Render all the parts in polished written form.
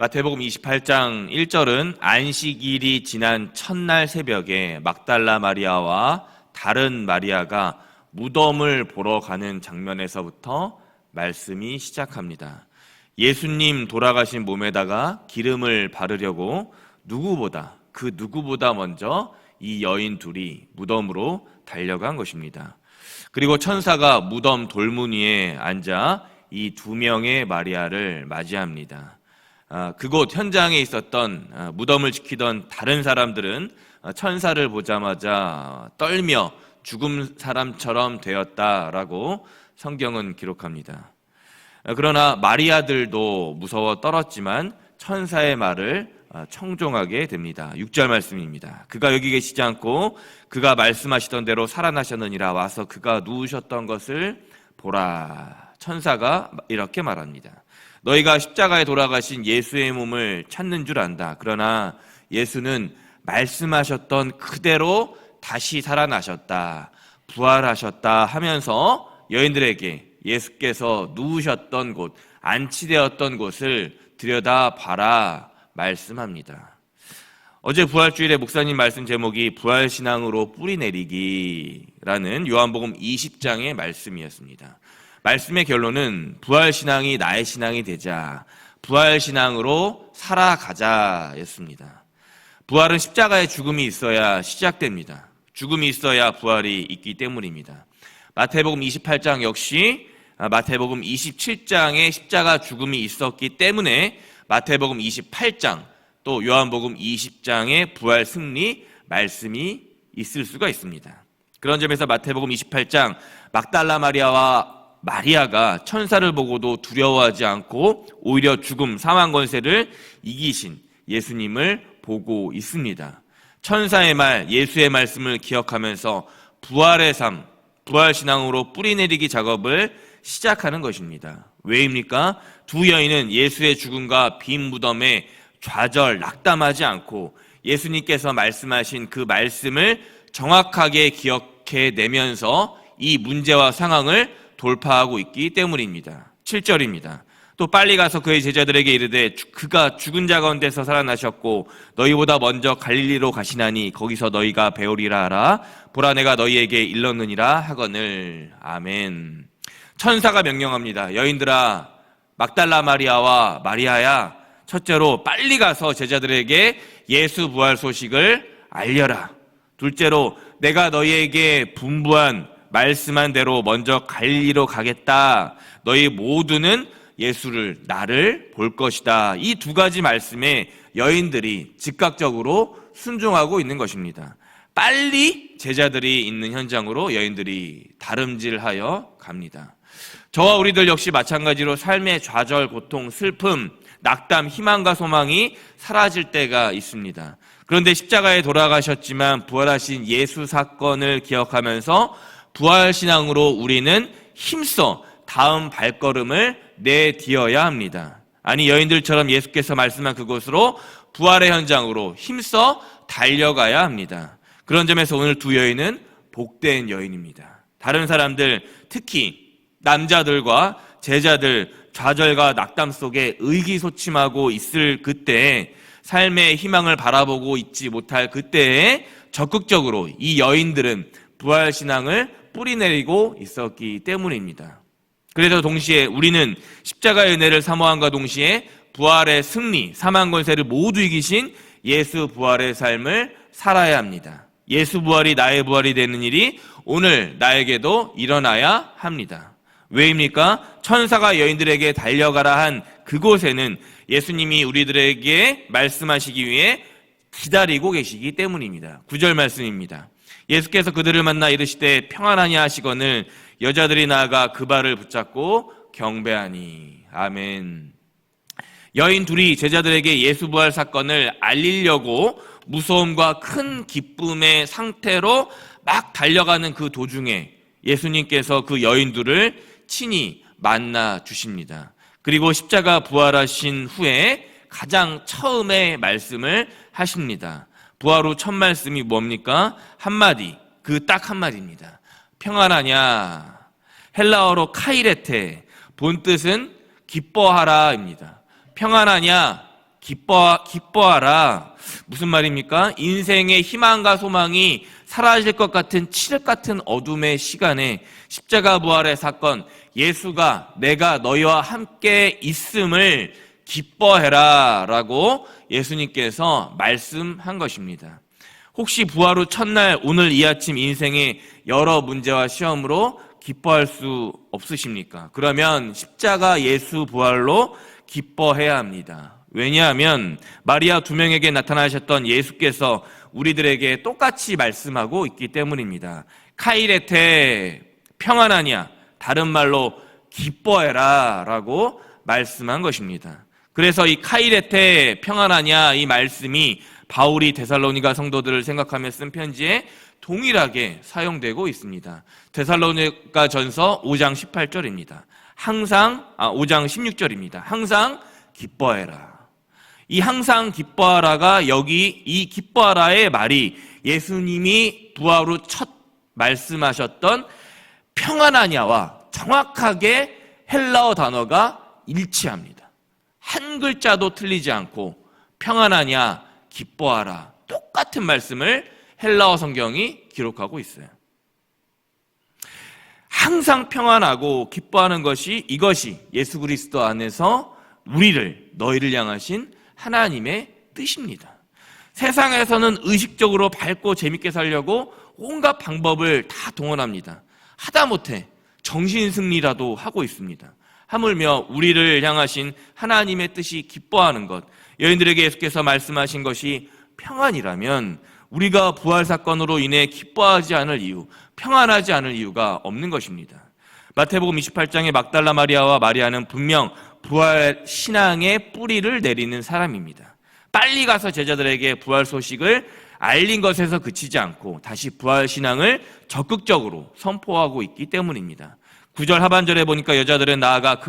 마태복음 28장 1절은 안식일이 지난 첫날 새벽에 막달라 마리아와 다른 마리아가 무덤을 보러 가는 장면에서부터 말씀이 시작합니다. 예수님 돌아가신 몸에다가 기름을 바르려고 그 누구보다 먼저 이 여인 둘이 무덤으로 달려간 것입니다. 그리고 천사가 무덤 돌문 위에 앉아 이 두 명의 마리아를 맞이합니다. 그곳 현장에 있었던 무덤을 지키던 다른 사람들은 천사를 보자마자 떨며 죽은 사람처럼 되었다라고 성경은 기록합니다. 그러나 마리아들도 무서워 떨었지만 천사의 말을 청종하게 됩니다. 6절 말씀입니다. 그가 여기 계시지 않고 그가 말씀하시던 대로 살아나셨느니라. 와서 그가 누우셨던 것을 보라. 천사가 이렇게 말합니다. 너희가 십자가에 돌아가신 예수의 몸을 찾는 줄 안다. 그러나 예수는 말씀하셨던 그대로 다시 살아나셨다, 부활하셨다 하면서 여인들에게 예수께서 누우셨던 곳, 안치되었던 곳을 들여다봐라 말씀합니다. 어제 부활주일에 목사님 말씀 제목이 부활신앙으로 뿌리내리기라는 요한복음 20장의 말씀이었습니다. 말씀의 결론은 부활신앙이 나의 신앙이 되자, 부활신앙으로 살아가자였습니다. 부활은 십자가의 죽음이 있어야 시작됩니다. 죽음이 있어야 부활이 있기 때문입니다. 마태복음 28장 역시 마태복음 27장에 십자가 죽음이 있었기 때문에 마태복음 28장 또 요한복음 20장의 부활 승리 말씀이 있을 수가 있습니다. 그런 점에서 마태복음 28장 막달라 마리아가 천사를 보고도 두려워하지 않고 오히려 죽음, 사망 권세를 이기신 예수님을 보고 있습니다. 천사의 말, 예수의 말씀을 기억하면서 부활의 삶, 부활신앙으로 뿌리내리기 작업을 시작하는 것입니다. 왜입니까? 두 여인은 예수의 죽음과 빈 무덤에 좌절, 낙담하지 않고 예수님께서 말씀하신 그 말씀을 정확하게 기억해내면서 이 문제와 상황을 돌파하고 있기 때문입니다. 7절입니다. 또 빨리 가서 그의 제자들에게 이르되 그가 죽은 자 가운데서 살아나셨고 너희보다 먼저 갈릴리로 가시나니 거기서 너희가 배우리라 하라. 보라 내가 너희에게 일렀느니라 하거늘. 아멘. 천사가 명령합니다. 여인들아, 막달라 마리아와 마리아야, 첫째로 빨리 가서 제자들에게 예수 부활 소식을 알려라. 둘째로 내가 너희에게 분부한 말씀한 대로 먼저 갈릴리로 가겠다. 너희 모두는 나를 볼 것이다. 이 두 가지 말씀에 여인들이 즉각적으로 순종하고 있는 것입니다. 빨리 제자들이 있는 현장으로 여인들이 다름질하여 갑니다. 저와 우리들 역시 마찬가지로 삶의 좌절, 고통, 슬픔, 낙담, 희망과 소망이 사라질 때가 있습니다. 그런데 십자가에 돌아가셨지만 부활하신 예수 사건을 기억하면서 부활신앙으로 우리는 힘써 다음 발걸음을 내디뎌야 합니다. 아니, 여인들처럼 예수께서 말씀한 그곳으로 부활의 현장으로 힘써 달려가야 합니다. 그런 점에서 오늘 두 여인은 복된 여인입니다. 다른 사람들, 특히 남자들과 제자들 좌절과 낙담 속에 의기소침하고 있을 그때에, 삶의 희망을 바라보고 있지 못할 그때에 적극적으로 이 여인들은 부활신앙을 뿌리내리고 있었기 때문입니다. 그래서 동시에 우리는 십자가의 은혜를 사모함과 동시에 부활의 승리, 사망 권세를 모두 이기신 예수 부활의 삶을 살아야 합니다. 예수 부활이 나의 부활이 되는 일이 오늘 나에게도 일어나야 합니다. 왜입니까? 천사가 여인들에게 달려가라 한 그곳에는 예수님이 우리들에게 말씀하시기 위해 기다리고 계시기 때문입니다. 9절 말씀입니다. 예수께서 그들을 만나 이르시되 평안하냐 하시거늘 여자들이 나아가 그 발을 붙잡고 경배하니. 아멘. 여인 둘이 제자들에게 예수 부활 사건을 알리려고 무서움과 큰 기쁨의 상태로 막 달려가는 그 도중에 예수님께서 그 여인 둘을 친히 만나 주십니다. 그리고 십자가 부활하신 후에 가장 처음에 말씀을 하십니다. 부활 후 첫 말씀이 뭡니까? 한마디, 그 딱 한마디입니다. 평안하냐? 헬라어로 카이레테, 본 뜻은 기뻐하라입니다. 평안하냐? 기뻐하라. 무슨 말입니까? 인생의 희망과 소망이 사라질 것 같은 칠흑 같은 어둠의 시간에 십자가 부활의 사건, 예수가 내가 너희와 함께 있음을 기뻐해라 라고 예수님께서 말씀한 것입니다. 혹시 부활 후 첫날 오늘 이 아침 인생의 여러 문제와 시험으로 기뻐할 수 없으십니까? 그러면 십자가 예수 부활로 기뻐해야 합니다. 왜냐하면 마리아 두 명에게 나타나셨던 예수께서 우리들에게 똑같이 말씀하고 있기 때문입니다. 카이레테, 평안하냐, 다른 말로 기뻐해라 라고 말씀한 것입니다. 그래서 이 카이레테, 평안하냐 이 말씀이 바울이 데살로니가 성도들을 생각하며 쓴 편지에 동일하게 사용되고 있습니다. 데살로니가 전서 5장 18절입니다. 5장 16절입니다. 항상 기뻐해라. 이 항상 기뻐하라가 여기 이 기뻐하라의 말이 예수님이 부활 후 첫 말씀하셨던 평안하냐와 정확하게 헬라어 단어가 일치합니다. 한 글자도 틀리지 않고 평안하냐, 기뻐하라 똑같은 말씀을 헬라어 성경이 기록하고 있어요. 항상 평안하고 기뻐하는 이것이 예수 그리스도 안에서 너희를 향하신 하나님의 뜻입니다. 세상에서는 의식적으로 밝고 재밌게 살려고 온갖 방법을 다 동원합니다. 하다못해 정신승리라도 하고 있습니다. 하물며 우리를 향하신 하나님의 뜻이 기뻐하는 것, 여인들에게 예수께서 말씀하신 것이 평안이라면 우리가 부활 사건으로 인해 기뻐하지 않을 이유, 평안하지 않을 이유가 없는 것입니다. 마태복음 28장의 막달라 마리아와 마리아는 분명 부활 신앙의 뿌리를 내리는 사람입니다. 빨리 가서 제자들에게 부활 소식을 알린 것에서 그치지 않고 다시 부활 신앙을 적극적으로 선포하고 있기 때문입니다. 9절 하반절에 보니까 여자들은 나아가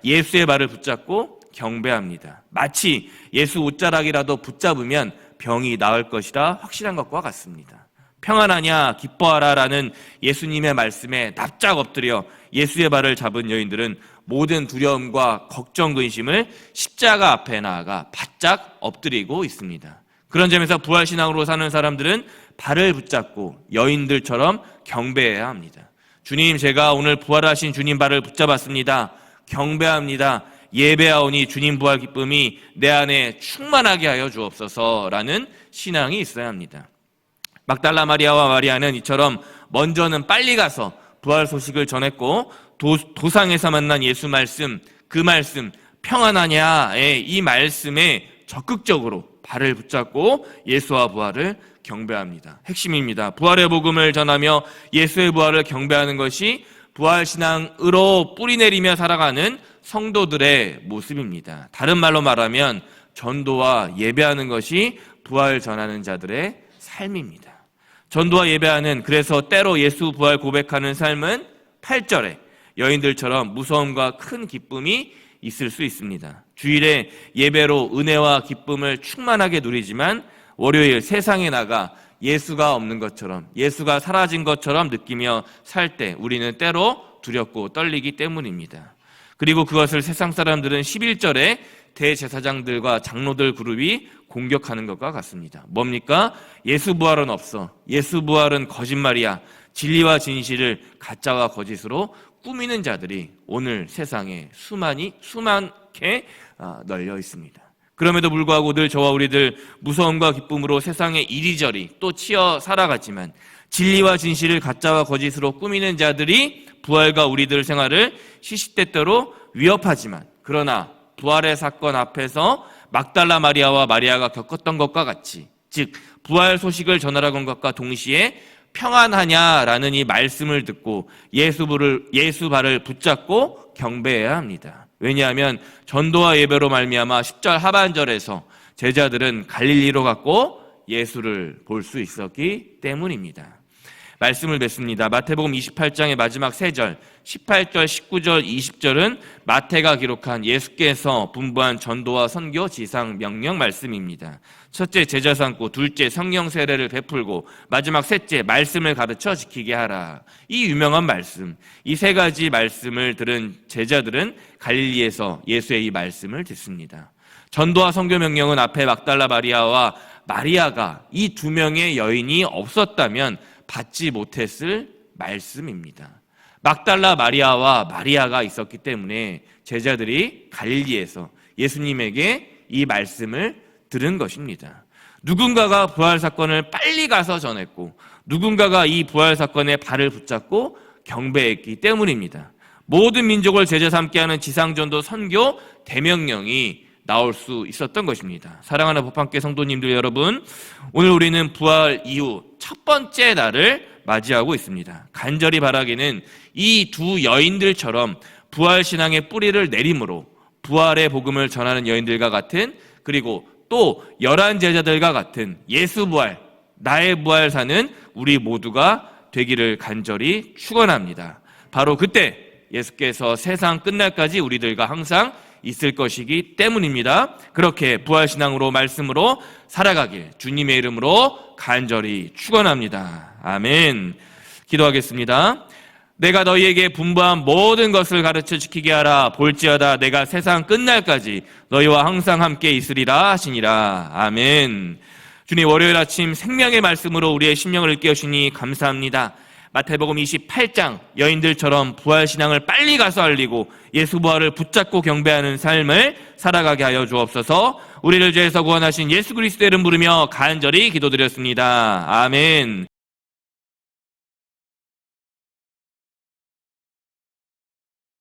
예수의 발을 붙잡고 경배합니다. 마치 예수 옷자락이라도 붙잡으면 병이 나을 것이라 확실한 것과 같습니다. 평안하냐, 기뻐하라 라는 예수님의 말씀에 납작 엎드려 예수의 발을 잡은 여인들은 모든 두려움과 걱정, 근심을 십자가 앞에 나아가 바짝 엎드리고 있습니다. 그런 점에서 부활신앙으로 사는 사람들은 발을 붙잡고 여인들처럼 경배해야 합니다. 주님, 제가 오늘 부활하신 주님 발을 붙잡았습니다. 경배합니다. 예배하오니 주님 부활 기쁨이 내 안에 충만하게 하여 주옵소서라는 신앙이 있어야 합니다. 막달라 마리아와 마리아는 이처럼 먼저는 빨리 가서 부활 소식을 전했고 도상에서 만난 예수 말씀, 그 말씀 평안하냐의 이 말씀에 적극적으로 발을 붙잡고 예수와 부활을 경배합니다. 핵심입니다. 부활의 복음을 전하며 예수의 부활을 경배하는 것이 부활신앙으로 뿌리내리며 살아가는 성도들의 모습입니다. 다른 말로 말하면 전도와 예배하는 것이 부활 전하는 자들의 삶입니다. 전도와 예배하는, 그래서 때로 예수 부활 고백하는 삶은 8절에 여인들처럼 무서움과 큰 기쁨이 있을 수 있습니다. 주일에 예배로 은혜와 기쁨을 충만하게 누리지만 월요일 세상에 나가 예수가 없는 것처럼, 예수가 사라진 것처럼 느끼며 살 때 우리는 때로 두렵고 떨리기 때문입니다. 그리고 그것을 세상 사람들은 11절에 대제사장들과 장로들 그룹이 공격하는 것과 같습니다. 뭡니까? 예수 부활은 없어. 예수 부활은 거짓말이야. 진리와 진실을 가짜와 거짓으로 꾸미는 자들이 오늘 세상에 수많게 널려 있습니다. 그럼에도 불구하고 늘 저와 우리들 무서움과 기쁨으로 세상에 이리저리 또 치여 살아갔지만 진리와 진실을 가짜와 거짓으로 꾸미는 자들이 부활과 우리들 생활을 시시때때로 위협하지만, 그러나 부활의 사건 앞에서 막달라 마리아와 마리아가 겪었던 것과 같이, 즉 부활 소식을 전하라고 한 것과 동시에 평안하냐라는 이 말씀을 듣고 예수 발을 붙잡고 경배해야 합니다. 왜냐하면 전도와 예배로 말미암아 10절 하반절에서 제자들은 갈릴리로 갔고 예수를 볼 수 있었기 때문입니다. 말씀을 맺습니다. 마태복음 28장의 마지막 3절, 18절, 19절, 20절은 마태가 기록한 예수께서 분부한 전도와 선교 지상 명령 말씀입니다. 첫째, 제자 삼고, 둘째, 성령 세례를 베풀고, 마지막 셋째, 말씀을 가르쳐 지키게 하라. 이 유명한 말씀, 이 3가지 말씀을 들은 제자들은 갈릴리에서 예수의 이 말씀을 듣습니다. 전도와 선교 명령은 앞에 막달라 마리아와 마리아가 이 2명의 여인이 없었다면 받지 못했을 말씀입니다. 막달라 마리아와 마리아가 있었기 때문에 제자들이 갈릴리에서 예수님에게 이 말씀을 들은 것입니다. 누군가가 부활 사건을 빨리 가서 전했고, 누군가가 이 부활 사건의 발을 붙잡고 경배했기 때문입니다. 모든 민족을 제자 삼게 하는 지상전도 선교 대명령이 나올 수 있었던 것입니다. 사랑하는 법함교회 성도님들 여러분, 오늘 우리는 부활 이후 첫 번째 날을 맞이하고 있습니다. 간절히 바라기는 이 2 여인들처럼 부활 신앙의 뿌리를 내림으로 부활의 복음을 전하는 여인들과 같은, 그리고 또 11 제자들과 같은 예수 부활, 나의 부활 사는 우리 모두가 되기를 간절히 축원합니다. 바로 그때 예수께서 세상 끝날까지 우리들과 항상 있을 것이기 때문입니다. 그렇게 부활신앙으로 말씀으로 살아가길 주님의 이름으로 간절히 축원합니다. 아멘. 기도하겠습니다. 내가 너희에게 분부한 모든 것을 가르쳐 지키게 하라. 볼지어다 내가 세상 끝날까지 너희와 항상 함께 있으리라 하시니라. 아멘. 주님, 월요일 아침 생명의 말씀으로 우리의 심령을 깨우시니 감사합니다. 마태복음 28장 여인들처럼 부활신앙을 빨리 가서 알리고 예수 부활을 붙잡고 경배하는 삶을 살아가게 하여 주옵소서. 우리를 죄에서 구원하신 예수 그리스도의 이름 부르며 간절히 기도드렸습니다. 아멘.